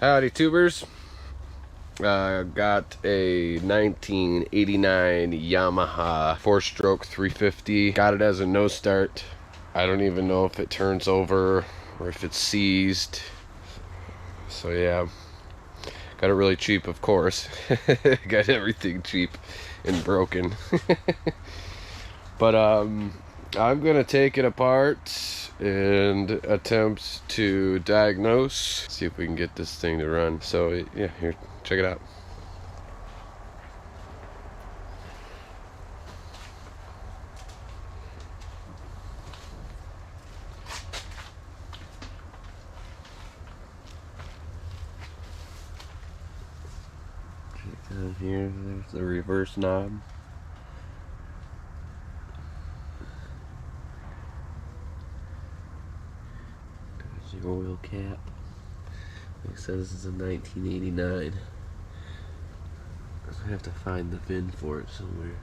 Howdy tubers. Got a 1989 Yamaha 4-stroke 350. Got it as a no start. I don't even know if it turns over or if it's seized. So yeah, got it really cheap, of course. Got everything cheap and broken. But I'm gonna take it apart and attempt to diagnose, see if we can get this thing to run. So yeah, here, check it out. Check down here, there's the reverse knob. There's the oil cap. Like I said, this is a 1989. I have to find the VIN for it somewhere.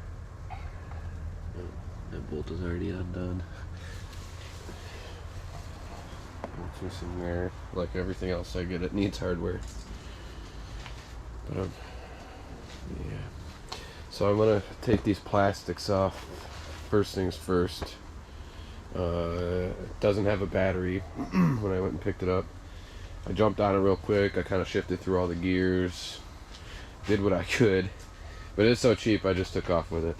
Oh, that bolt is already undone. It's missing there. Like everything else I get, it needs hardware. But yeah. So I'm gonna take these plastics off. First things first. It doesn't have a battery. When I went and picked it up, I jumped on it real quick. I kind of shifted through all the gears, did what I could, but it's so cheap I just took off with it.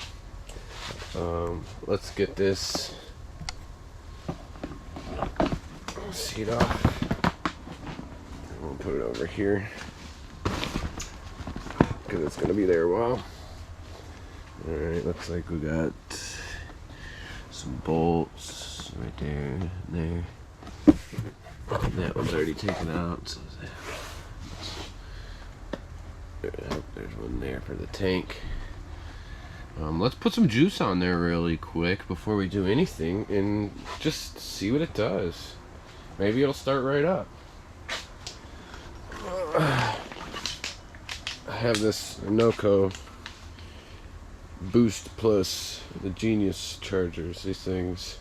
Let's get this seat off. We'll put it over here because it's gonna be there a while. Alright, looks like we got some bolts right there and there. That one's already taken out, so there's one there for the tank. Let's put some juice on there really quick before we do anything and just see what it does. Maybe it'll start right up. I have this Noco Boost Plus, the Genius chargers. These things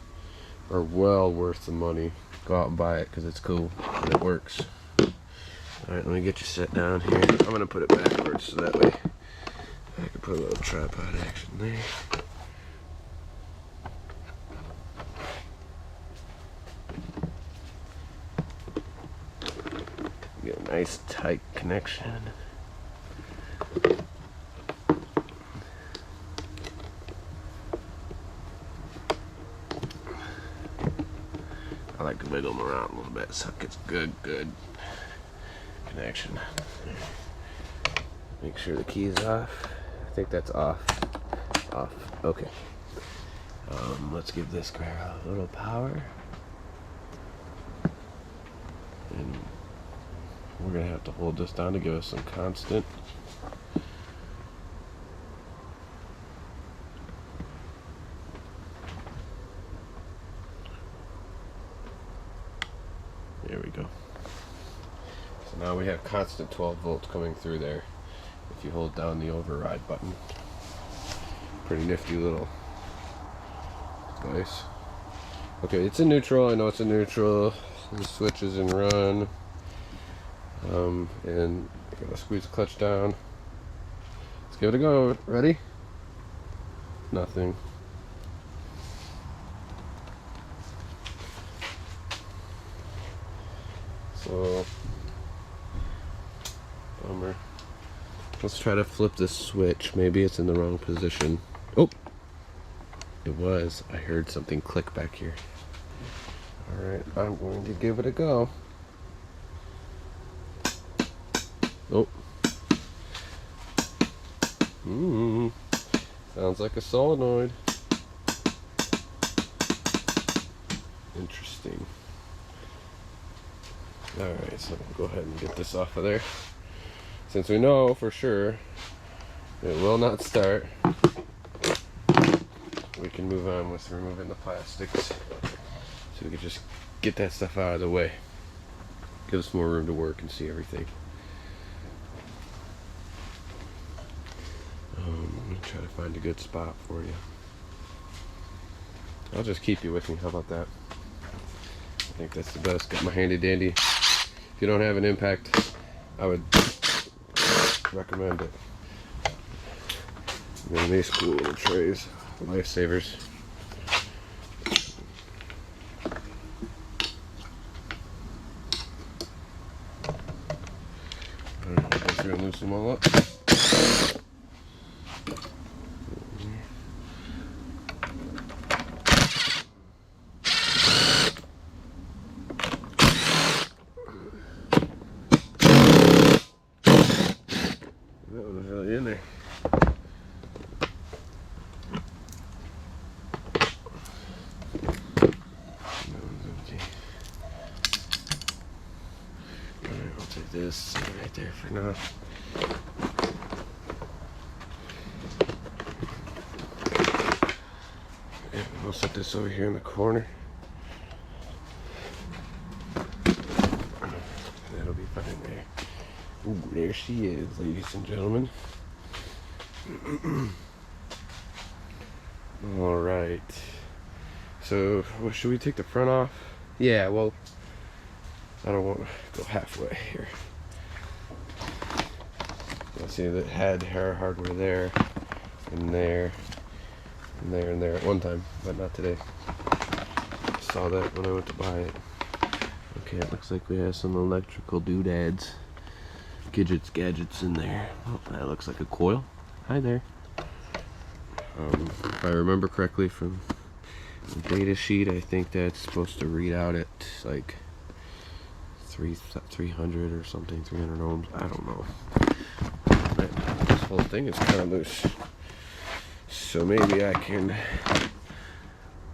are well worth the money. Go out and buy it because it's cool and it works. Alright, let me get you set down here. I'm going to put it backwards so that way I can put a little tripod action there. Get a nice tight connection. I like to wiggle them around a little bit so it gets good connection. Make sure the key is off. I think that's off. Off. Okay. Let's give this guy a little power. And we're gonna have to hold this down to give us some constant. There we go. So now we have constant 12 volts coming through there if you hold down the override button. Pretty nifty little device. Okay, it's in neutral. I know it's in neutral. The switch is in run. And I gotta squeeze the clutch down. Let's give it a go. Ready? Nothing. So, bummer. Let's try to flip this switch. Maybe it's in the wrong position. Oh, it was. I heard something click back here. Alright, I'm going to give it a go. Oh. Sounds like a solenoid. Interesting. Alright, so we'll go ahead and get this off of there. Since we know for sure it will not start, we can move on with removing the plastics. So we can just get that stuff out of the way. Give us more room to work and see everything. I'm going to try to find a good spot for you. I'll just keep you with me. How about that? I think that's the best. Got my handy dandy. If you don't have an impact I would recommend it. And then these cool little trays, lifesavers. Alright, I guess we're gonna loosen them all up. That was really in there. I'll take this right there for now. Yeah, we'll set this over here in the corner. That'll be fine there. Ooh, there she is, ladies and gentlemen. All right. So, well, should we take the front off? Yeah, well, I don't want to go halfway here. You'll see that had hair hardware there, and there, and there, and there at one time, but not today. Saw that when I went to buy it. Okay, it looks like we have some electrical doodads, gadgets in there. Oh, that looks like a coil. Hi there. If I remember correctly from the data sheet, I think that's supposed to read out at like 300 or something, 300 ohms. I don't know. This whole thing is kind of loose, so maybe I can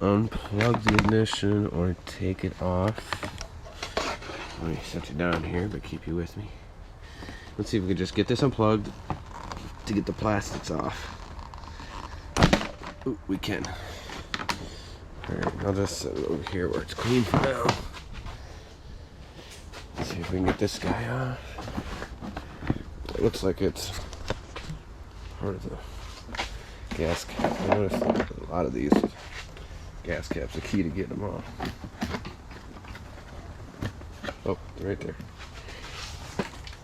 unplug the ignition or take it off. Let me set you down here, but keep you with me. Let's see if we can just get this unplugged to get the plastics off. Ooh, we can. Alright, I'll just set it over here where it's clean for now. Let's see if we can get this guy off. It looks like it's part of the gas cap. I noticed a lot of these gas caps are key to getting them off. Oh, right there.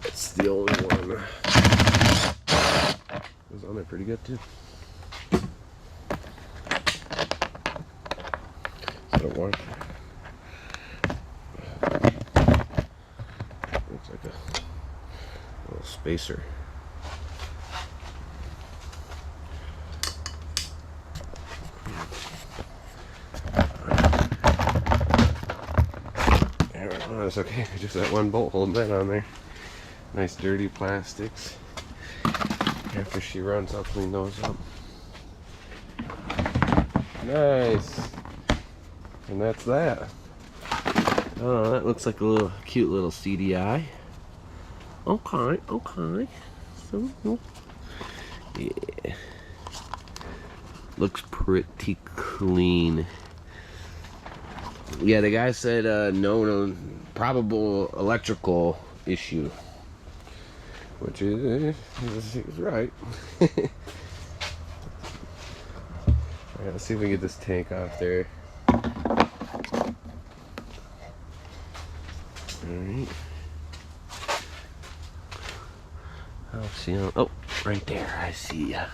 It's the only one. It was on there pretty good too. So don't worry. Looks like a little spacer. Oh, that's okay. Just that one bolt holding that on there. Nice dirty plastics. After she runs, I'll clean those up. Nice. And that's that. Oh, that looks like a little cute little CDI. Okay, okay. So, yeah. Looks pretty clean. Yeah, the guy said no probable electrical issue, which is right. Alright, let's see if we can get this tank off there. Alright. I'll see. Oh, right there. I see a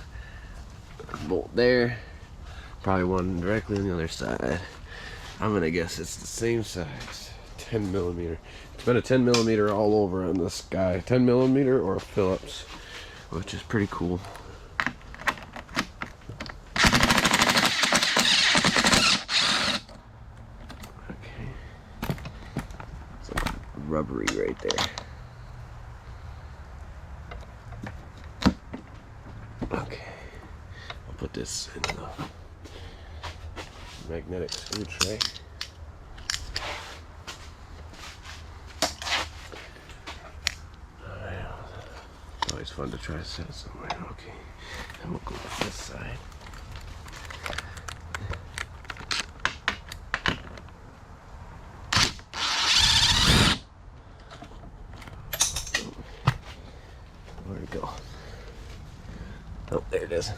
bolt there. Probably one directly on the other side. I'm gonna guess it's the same size, 10 millimeter. It's been a 10 millimeter all over on this guy. 10 millimeter or a Phillips, which is pretty cool. Okay, it's like rubbery right there. Okay, I'll put this in the magnetic screw tray. Alright, it's always fun to try to set it somewhere. Okay, and we'll go to this side. Where'd it go? Oh, there it is.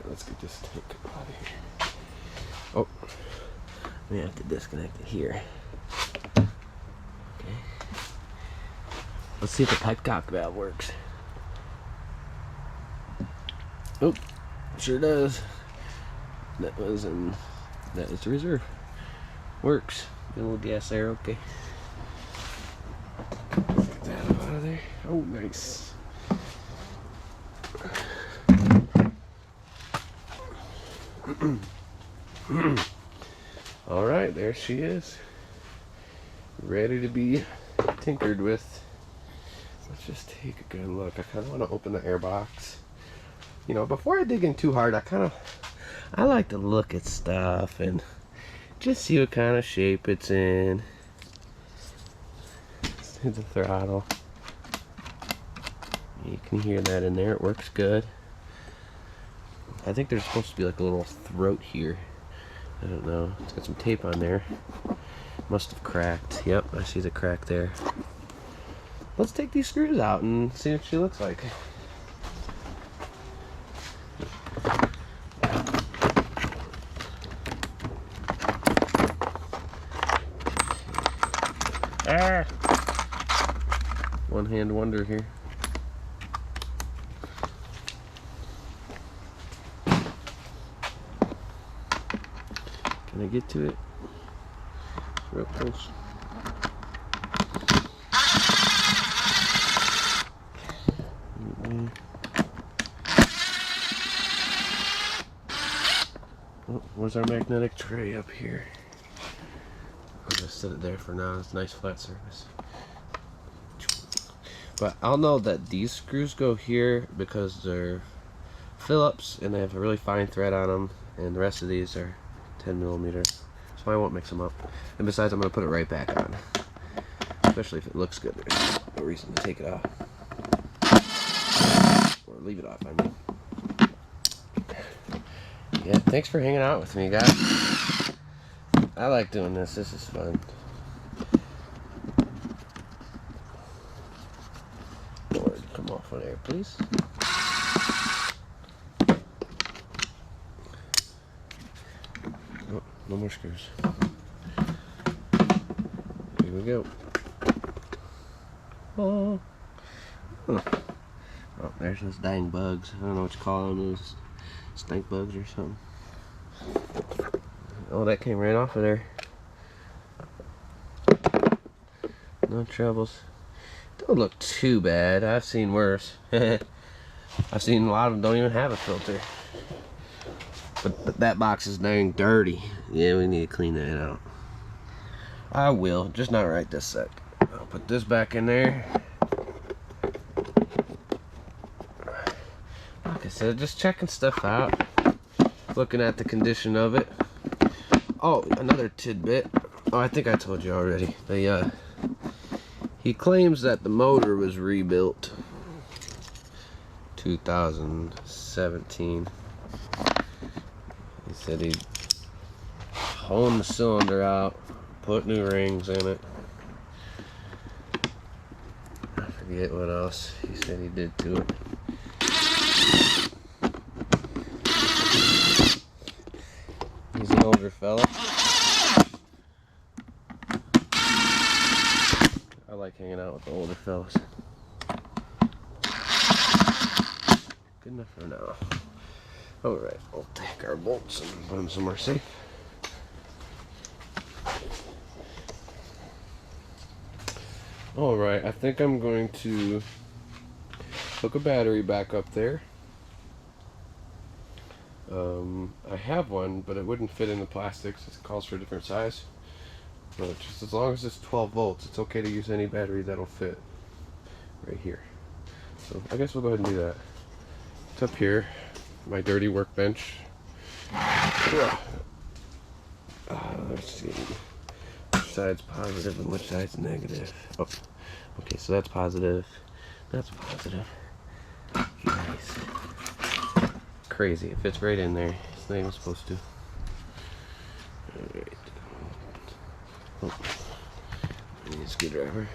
Let's get this tank out of here. Oh, We have to disconnect it here. Okay. Let's see if the petcock valve works. Oh, sure does. That is the reserve. Works. Get a little gas there, okay. Get that out of there. Oh, nice. All right, there she is, ready to be tinkered with. Let's just take a good look. I kind of want to open the air box. You know, before I dig in too hard, I like to look at stuff and just see what kind of shape it's in. Let's hit the throttle. You can hear that in there. It works good. I think there's supposed to be like a little throat here. I don't know. It's got some tape on there. Must have cracked. Yep, I see the crack there. Let's take these screws out and see what she looks like. Ah! One hand wonder here. Can I get to it? It's real close. Oh, where's our magnetic tray up here? I'll just set it there for now. It's a nice flat surface. But I'll know that these screws go here because they're Phillips and they have a really fine thread on them, and the rest of these are 10mm, so I won't mix them up. And besides, I'm going to put it right back on, especially if it looks good. There's no reason to take it off, or leave it off, I mean. Yeah, thanks for hanging out with me, guys. I like doing this. This is fun. Lord, come off on air, please. No more screws. Here we go. Oh. Huh. Oh, there's those dang bugs. I don't know what you call them. Those stink bugs or something. Oh, that came right off of there. No troubles. Don't look too bad. I've seen worse. I've seen a lot of them don't even have a filter. But that box is dang dirty. Yeah, we need to clean that out. I will, just not right this sec. I'll put this back in there. Like I said, just checking stuff out. Looking at the condition of it. Oh, another tidbit. Oh, I think I told you already. He claims that the motor was rebuilt 2017. He said he'd honed the cylinder out, put new rings in it. I forget what else he said he did to it. He's an older fella. I like hanging out with the older fellas. Good enough for now. Alright, we'll take our bolts and put them somewhere safe. Alright, I think I'm going to hook a battery back up there. I have one, but it wouldn't fit in the plastics. It calls for a different size. But just as long as it's 12 volts, it's okay to use any battery that'll fit right here. So I guess we'll go ahead and do that. It's up here, my dirty workbench. Let's see. Which side's positive and which side's negative? Oh, okay, so that's positive. That's positive. Nice. Crazy. It fits right in there. It's not even supposed to. Alright. Oh. I need a screwdriver.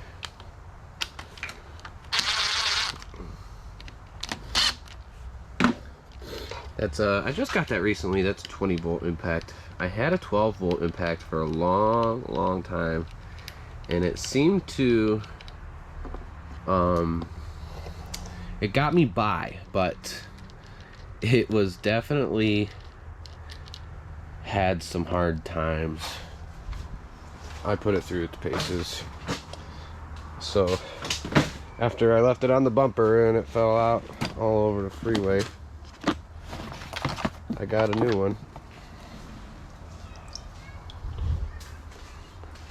That's I just got that recently. That's a 20 volt impact. I had a 12 volt impact for a long time, and it seemed to it got me by, but it was definitely had some hard times. I put it through its paces. So after I left it on the bumper and it fell out all over the freeway, I got a new one.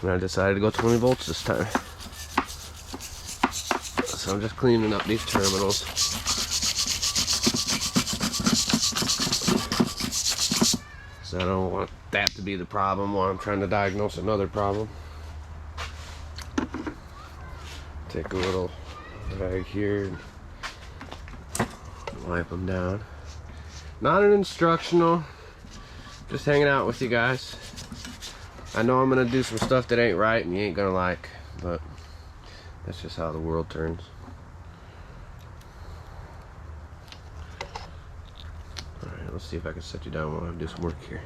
And I decided to go 20 volts this time. So I'm just cleaning up these terminals. So I don't want that to be the problem while I'm trying to diagnose another problem. Take a little rag here and wipe them down. Not an instructional, just hanging out with you guys. I know I'm gonna do some stuff that ain't right and you ain't gonna like, but that's just how the world turns. Alright, let's see if I can set you down while I do some work here.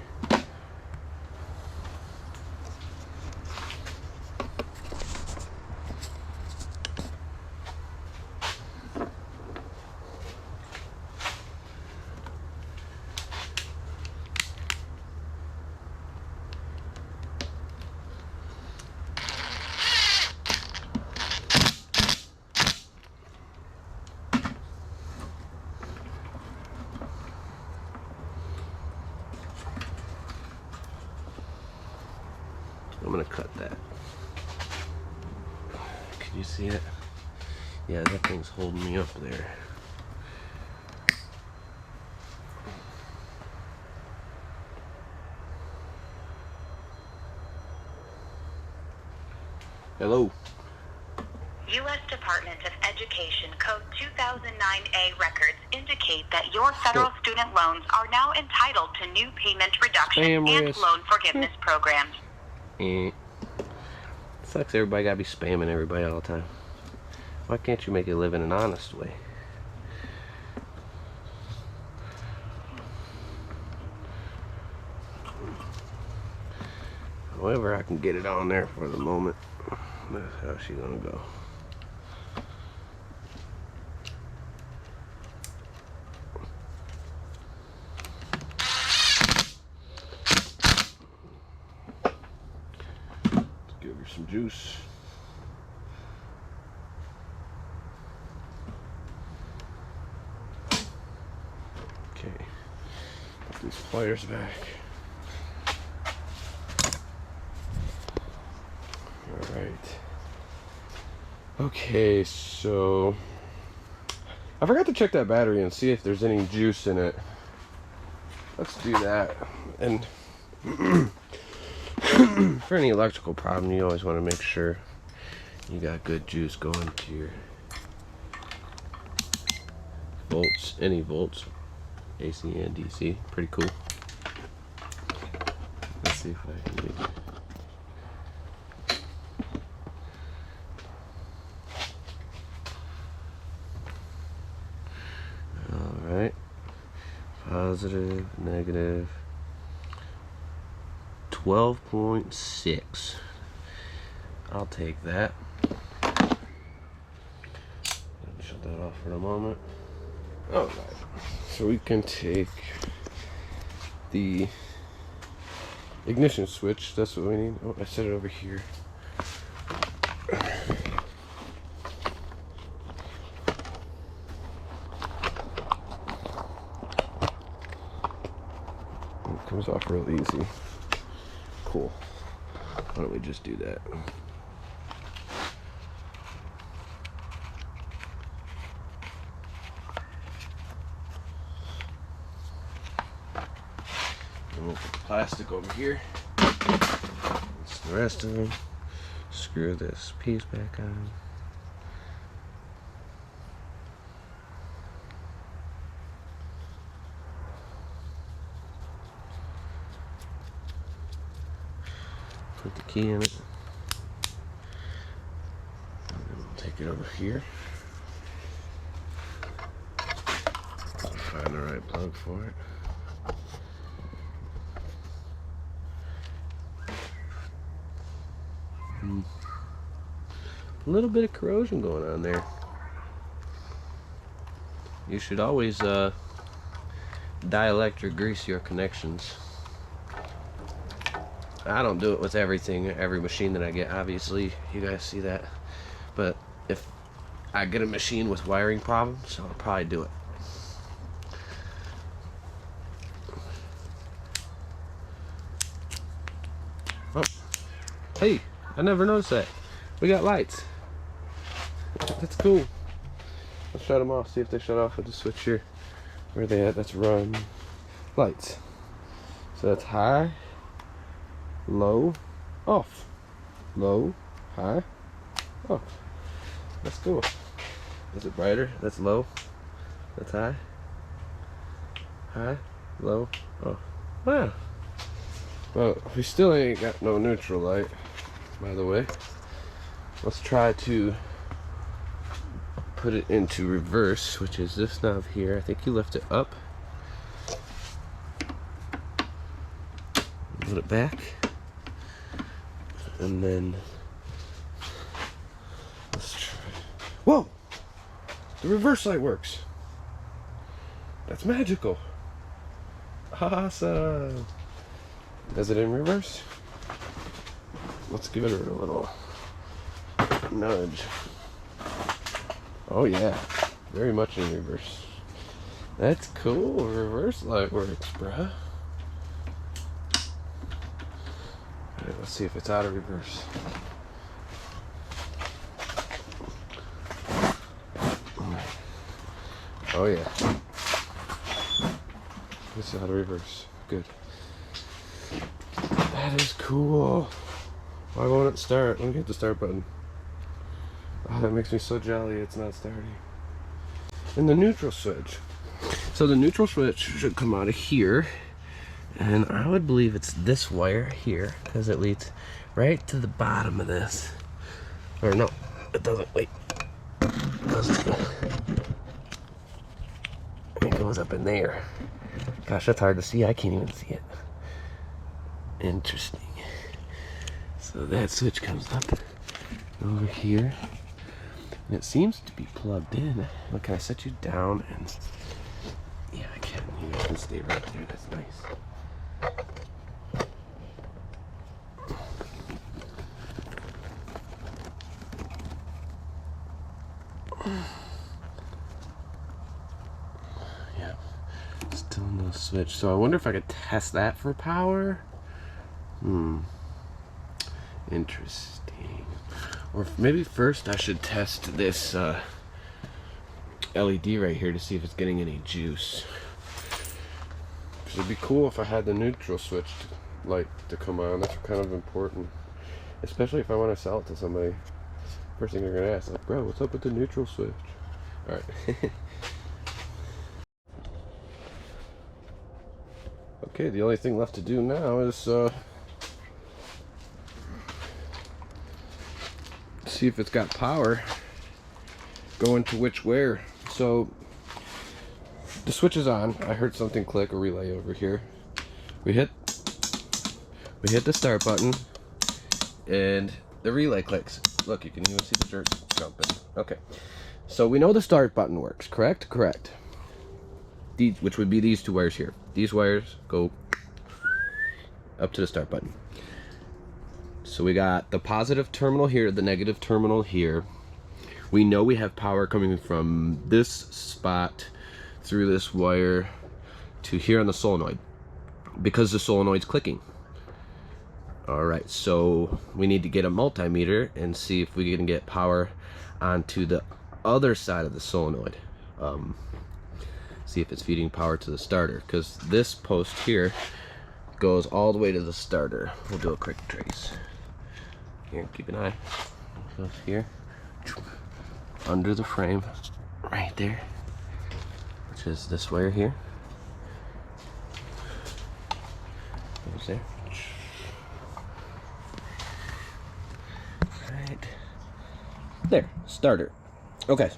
I'm gonna cut that. Can you see it? Yeah, that thing's holding me up there. Hello. U.S. Department of Education Code 2009A records indicate that your federal student loans are now entitled to new payment reduction and loan forgiveness programs. Sucks everybody gotta be spamming everybody all the time. Why can't you make it live in an honest way? However I can get it on there for the moment, that's how she's gonna go. Give her some juice. Okay, put these pliers back. All right. Okay, so I forgot to check that battery and see if there's any juice in it. Let's do that. And for any electrical problem, you always want to make sure you got good juice going to your volts, any volts, AC and DC. Pretty cool. Let's see if I can get it. Alright. Positive, negative. 12.6. I'll take that. Shut that off for a moment. Alright. So we can take the ignition switch. That's what we need. Oh, I set it over here. It comes off real easy. Cool. Why don't we just do that? And we'll put the plastic over here. That's the rest of them. Screw this piece back on. Put the key in it. And then we'll take it over here. Find the right plug for it. A little bit of corrosion going on there. You should always dielectric grease your connections. I don't do it with every machine that I get, obviously. You guys see that. But if I get a machine with wiring problems, I'll probably do it. Oh, hey, I never noticed that. We got lights. That's cool. Let's shut them off, see if they shut off with the switch here. Where are they at? That's run. Lights. So that's high, low, off. Low, high, off. That's cool. Is it brighter? That's low. That's high. High, low, off. Wow. Well, we still ain't got no neutral light, by the way. Let's try to put it into reverse, which is this knob here. I think you lift it up, put it back, and then let's try. Whoa! The reverse light works. That's magical. Awesome. Does it in reverse? Let's give it a little nudge. Oh yeah, very much in reverse. That's cool. Reverse light works, bruh. Alright, let's see if it's out of reverse. Oh yeah, it's out of reverse. Good. That is cool. Why won't it start? Let me hit the start button. Oh, that makes me so jolly it's not starting. And the neutral switch. So the neutral switch should come out of here. And I would believe it's this wire here, because it leads right to the bottom of this. Or no, it doesn't. Wait. It goes up in there. Gosh, that's hard to see. I can't even see it. Interesting. So that switch comes up over here. And it seems to be plugged in. Look, can I set you down? And yeah, I can. You guys can stay right there. That's nice. Yeah, still no switch. So I wonder if I could test that for power. Interesting. Or maybe first I should test this LED right here to see if it's getting any juice. It'd be cool if I had the neutral switch light to come on. That's kind of important, especially if I want to sell it to somebody. First thing they're gonna ask, like, bro, what's up with the neutral switch? All right. Okay, the only thing left to do now is see if it's got power going to which wire. So the switch is on. I heard something click, a relay over here. We hit the start button and the relay clicks. Look, you can even see the dirt jumping. Okay, so we know the start button works, correct? Correct. Which would be these two wires here. These wires go up to the start button. So we got the positive terminal here, the negative terminal here. We know we have power coming from this spot through this wire to here on the solenoid because the solenoid's clicking. All right, so we need to get a multimeter and see if we can get power onto the other side of the solenoid. See if it's feeding power to the starter, because this post here goes all the way to the starter. We'll do a quick trace. Here, keep an eye. It goes here, under the frame, right there, which is this wire here. Goes there. Right there, starter. Okay,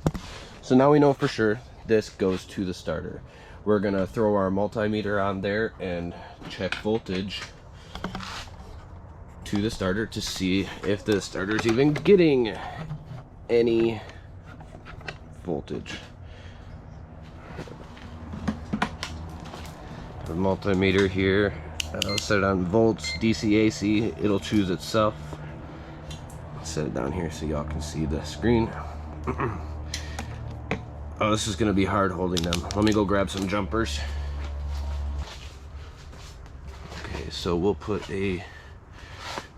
so now we know for sure this goes to the starter. We're gonna throw our multimeter on there and check voltage to the starter to see if the starter's even getting any voltage. The multimeter here, I'll set it on volts, DC, AC, it'll choose itself. Set it down here so y'all can see the screen. Oh, this is gonna be hard holding them. Let me go grab some jumpers. Okay, so we'll put a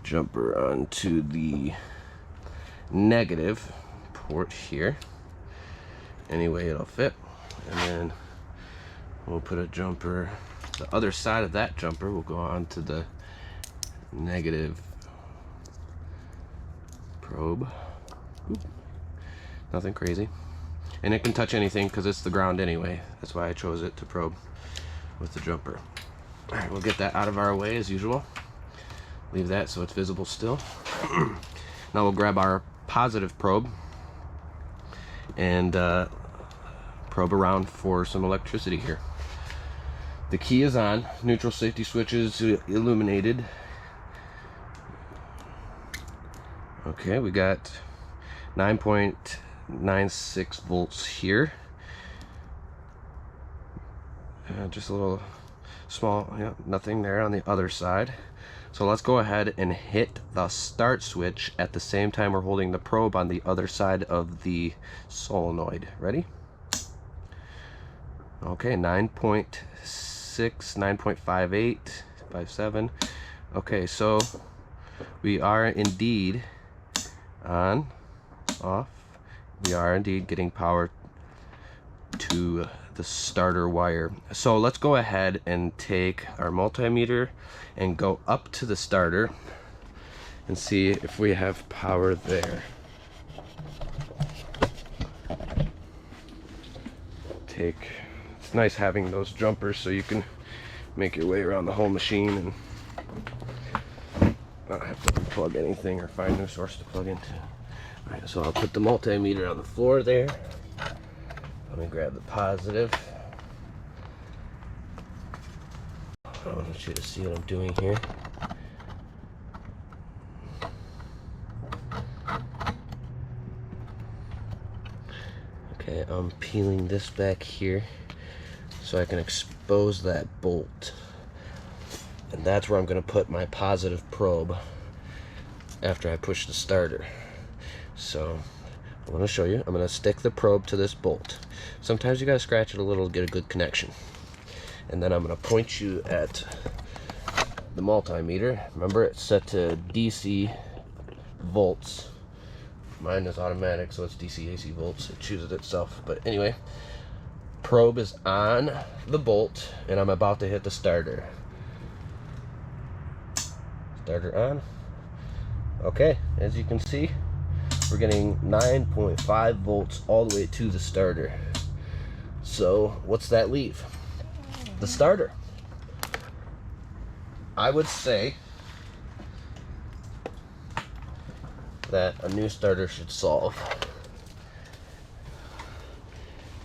jumper onto the negative port here. Anyway, it'll fit. And then we'll put a jumper, the other side of that jumper will go onto the negative probe. Oop. Nothing crazy. And it can touch anything because it's the ground anyway. That's why I chose it to probe with the jumper. All right, we'll get that out of our way as usual. Leave that so it's visible still. Now we'll grab our positive probe and probe around for some electricity here. The key is on, neutral safety switch is illuminated. Okay, we got 9.96 volts here. Just a little small, yeah, nothing there on the other side. So let's go ahead and hit the start switch at the same time we're holding the probe on the other side of the solenoid. Ready? Okay, 9.6, 9.58, 57. Okay, so we are indeed on, off. We are indeed getting power to the starter wire. So let's go ahead and take our multimeter and go up to the starter and see if we have power there. It's nice having those jumpers so you can make your way around the whole machine and not have to unplug anything or find a new source to plug into. Alright, so I'll put the multimeter on the floor there. Let me grab the positive. I want you to see what I'm doing here. Okay, I'm peeling this back here so I can expose that bolt. And that's where I'm going to put my positive probe after I push the starter. So I'm going to show you. I'm going to stick the probe to this bolt. Sometimes you got to scratch it a little to get a good connection. And then I'm going to point you at the multimeter. Remember, it's set to DC volts. Mine is automatic, so it's DC AC volts. It chooses itself. But anyway, probe is on the bolt, and I'm about to hit the starter. Starter on. Okay, as you can see, we're getting 9.5 volts all the way to the starter. So what's that leave? The starter. I would say that a new starter should solve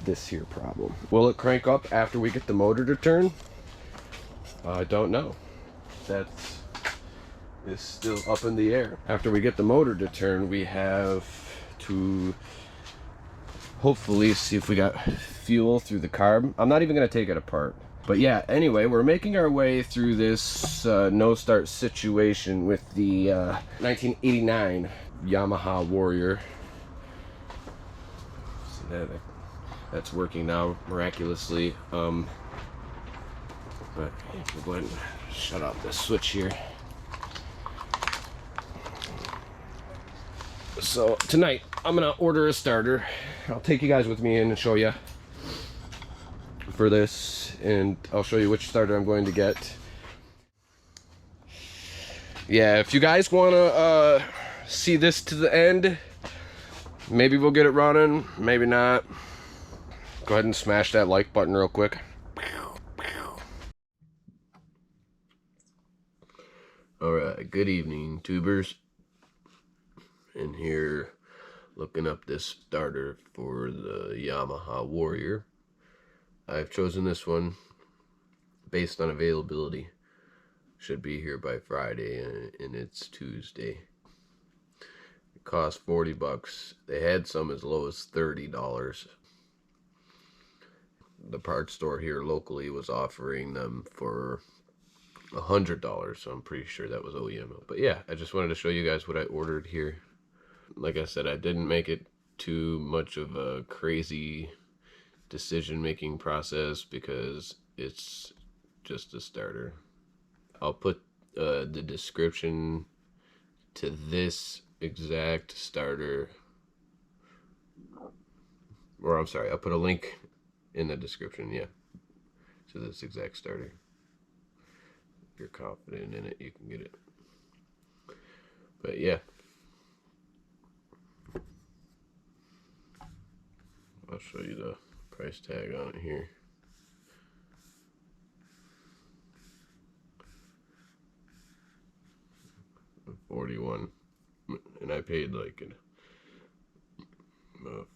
this here problem. Will it crank up after we get the motor to turn? I don't know. That is still up in the air. After we get the motor to turn, we have to hopefully see if we got fuel through the carb. I'm not even going to take it apart. But yeah, anyway, we're making our way through this no start situation with the 1989 Yamaha Warrior. So that's working now miraculously. But we'll go ahead and shut off this switch here. So tonight I'm gonna order a starter. I'll take you guys with me and show you for this, and I'll show you which starter I'm going to get. Yeah, if you guys want to see this to the end, maybe we'll get it running, maybe not. Go ahead and smash that like button real quick. Alright, good evening, tubers. In here looking up this starter for the Yamaha Warrior. I've chosen this one based on availability. Should be here by Friday, and it's Tuesday. It cost $40. They had some as low as $30. The parts store here locally was offering them for $100, so I'm pretty sure that was OEM. But yeah, I just wanted to show you guys what I ordered here. Like I said, I didn't make it too much of a crazy decision-making process because it's just a starter. I'll put the description to this exact starter, or I'm sorry, I'll put a link in the description, yeah, to this exact starter. If you're confident in it, you can get it. But yeah, I'll show you the price tag on it here. $41, and I paid like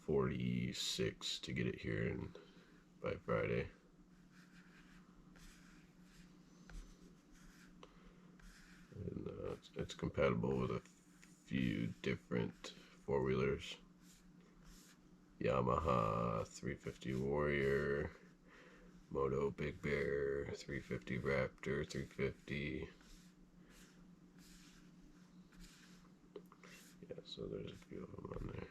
$46 to get it here and by Friday. And it's compatible with a few different four-wheelers. Yamaha 350 Warrior, Moto Big Bear, 350 Raptor, 350. Yeah, so there's a few of them on there.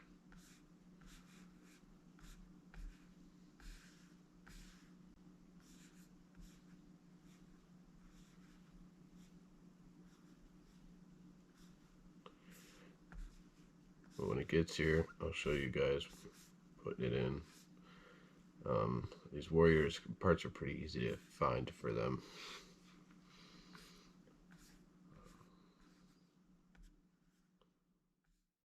But when it gets here, I'll show you guys putting it in. These Warriors parts are pretty easy to find for them.